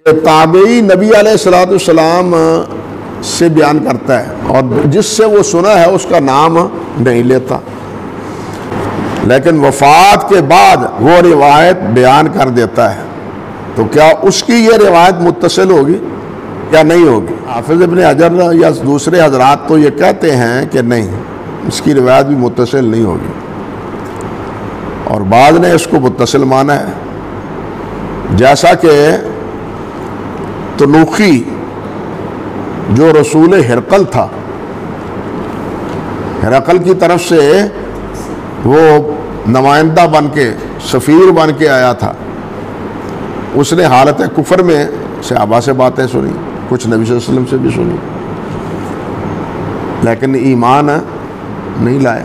تابعی نبی علیہ السلام سے بیان کرتا ہے اور جس سے وہ سنا ہے اس کا نام نہیں لیتا، لیکن وفات کے بعد وہ روایت بیان کر دیتا ہے، تو کیا اس کی یہ روایت متصل ہوگی یا نہیں ہوگی؟ حافظ ابن حجر یا دوسرے حضرات تو یہ کہتے ہیں کہ نہیں، اس کی روایت بھی متصل نہیں ہوگی، اور بعض نے اس کو متصل مانا ہے، جیسا کہ تنوخی جو رسول ہرقل تھا، ہرقل کی طرف سے وہ نمائندہ بن کے سفیر بن کے آیا تھا، اس نے حالت کفر میں صحابہ سے باتیں سنی، کچھ نبی صلی اللہ علیہ وسلم سے بھی سنی، لیکن ایمان نہیں لائے۔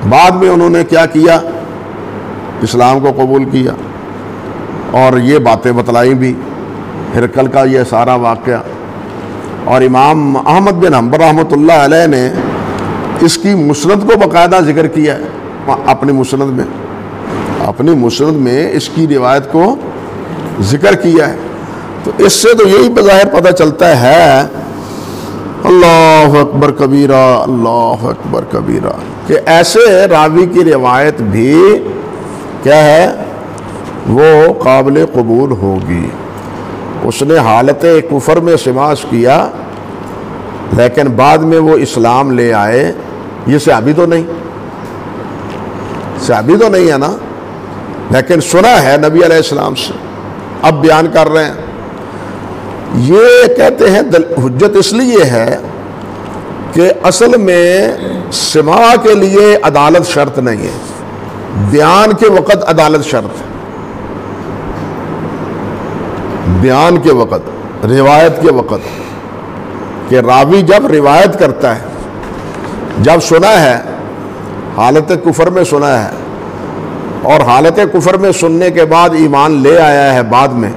بعد میں انہوں نے کیا کیا؟ اسلام کو قبول کیا اور یہ باتیں بتلائی بھی، ہرقل کا یہ سارا واقعہ، اور امام احمد بن حنبل رحمۃ اللہ علیہ نے اس کی مسند کو باقاعدہ ذکر کیا ہے اپنی مسند میں اس کی روایت کو ذکر کیا ہے۔ تو اس سے تو یہی بظاہر پتہ چلتا ہے، اللہ اکبر کبیرہ، اللہ اکبر کبیرہ، کہ ایسے راوی کی روایت بھی کیا ہے، وہ قابل قبول ہوگی۔ اس نے حالت کفر میں سماع کیا لیکن بعد میں وہ اسلام لے آئے، یہ صحابی تو نہیں ہے نا، لیکن سنا ہے نبی علیہ السلام سے، اب بیان کر رہے ہیں۔ یہ کہتے ہیں حجت اس لیے ہے کہ اصل میں سماع کے لیے عدالت شرط نہیں ہے، بیان کے وقت عدالت شرط ہے، بیان کے وقت، روایت کے وقت، کہ راوی جب روایت کرتا ہے، جب سنا ہے، حالت کفر میں سنا ہے، اور حالت کفر میں سننے کے بعد ایمان لے آیا ہے بعد میں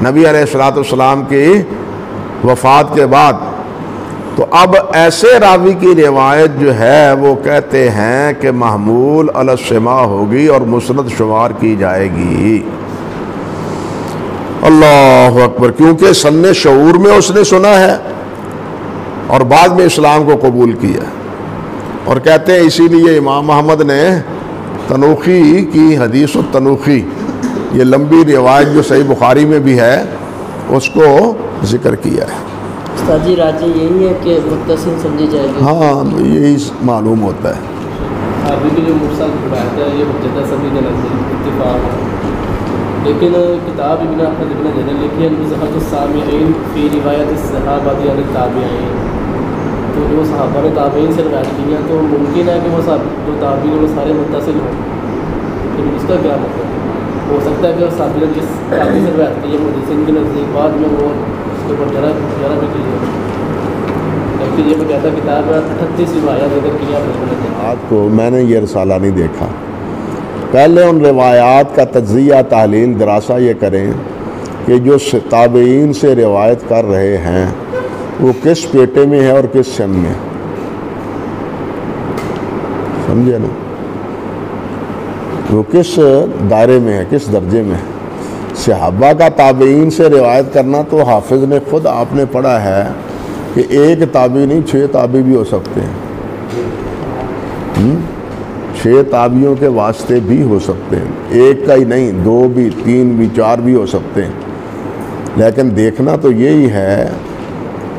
نبی علیہ السلام کی وفات کے بعد، تو اب ایسے راوی کی روایت جو ہے وہ کہتے ہیں کہ محمول علی السماع ہوگی اور مسند شمار کی جائے گی۔ اللہ اکبر، کیونکہ سن شعور میں اس نے سنا ہے اور بعد میں اسلام کو قبول کیا، اور کہتے ہیں اسی لیے امام احمد نے تنوخی کی حدیث التنوخی، یہ لمبی روایت جو صحیح بخاری میں بھی ہے، اس کو ذکر کیا ہے۔ استاد جی راجی یہی ہے کہ متصل سمجھی جائے گی؟ ہاں، یہی معلوم ہوتا ہے۔ ابھی کی جو مرسل روایت ہے یہ حجت سبھی کے نزدیک اتفاق ہے، لیکن کتاب ابن احمد ابن حجر نے لکھی ہے نزہۃ السامعین فی روایت الصحابہ عن التابعین، تو جو صحابہ نے تابعین سے روایت کی ہیں تو ممکن ہے کہ وہ جو تابعین وہ سارے متصل ہوں، لیکن اس کا کیا مطلب؟ ہو سکتا ہے کہ صحابی نے جس تابعی سے روایت کی ہے محدثین کے نزدیک بعد میں وہ اس کے اوپر جرح بھی کی ہے، لیکن یہ بقاعدہ کتاب ہے 38 روایات ذکر کی ہے۔ آپ کو میں نے یہ رسالہ نہیں دیکھا، پہلے ان روایات کا تجزیہ، تحلیل، دراسہ یہ کریں کہ جو تابعین سے روایت کر رہے ہیں وہ کس پیٹے میں ہے اور کس سن میں، سمجھے نا، وہ کس دائرے میں ہے، کس درجے میں ہے۔ صحابہ کا تابعین سے روایت کرنا تو حافظ نے خود آپ نے پڑھا ہے کہ ایک تابعی نہیں 6 تابعی بھی ہو سکتے ہیں، 6 تابعیوں کے واسطے بھی ہو سکتے ہیں، ایک کا ہی نہیں، 2 بھی، 3 بھی، 4 بھی ہو سکتے ہیں، لیکن دیکھنا تو یہی ہے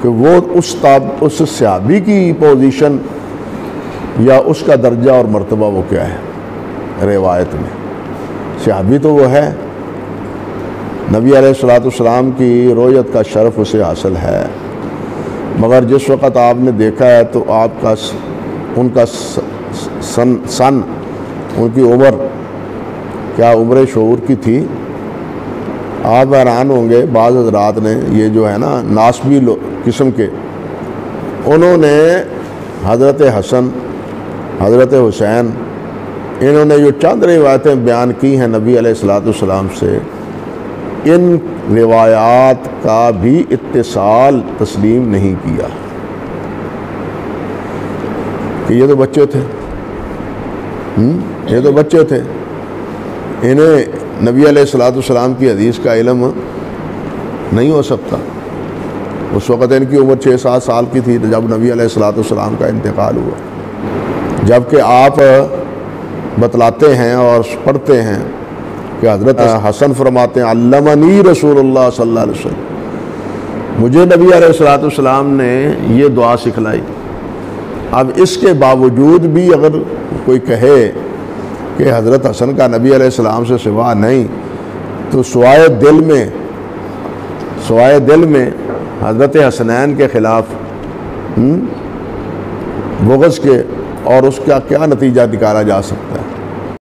کہ وہ اس صحابی کی پوزیشن یا اس کا درجہ اور مرتبہ وہ کیا ہے روایت میں۔ صحابی تو وہ ہے، نبی علیہ السلام کی رؤیت کا شرف اسے حاصل ہے، مگر جس وقت آپ نے دیکھا ہے تو آپ کا ان کا سن ان کی عمر کیا عمر شعور کی تھی؟ آپ حیران ہوں گے، بعض حضرات نے یہ جو ہے نا ناسبی قسم کے، انہوں نے حضرت حسن، حضرت حسین، انہوں نے جو چند روایتیں بیان کی ہیں نبی علیہ السلام سے، ان روایات کا بھی اتصال تسلیم نہیں کیا کہ یہ تو بچے تھے، یہ تو بچے تھے، انہیں نبی علیہ السلام کی حدیث کا علم نہیں ہو سکتا۔ اس وقت ان کی عمر 6-7 سال کی تھی جب نبی علیہ الصلوۃ والسلام کا انتقال ہوا، جبکہ آپ بتلاتے ہیں اور پڑھتے ہیں کہ حضرت حسن فرماتے ہیں علمنی رسول اللہ صلی اللہ علیہ وسلم، مجھے نبی علیہ الصلوۃ والسلام نے یہ دعا سکھلائی۔ اب اس کے باوجود بھی اگر کوئی کہے کہ حضرت حسن کا نبی علیہ السلام سے سوا نہیں، تو سوائے دل میں حضرت حسنین کے خلاف بغض کے اور اس کا کیا نتیجہ نکالا جا سکتا ہے؟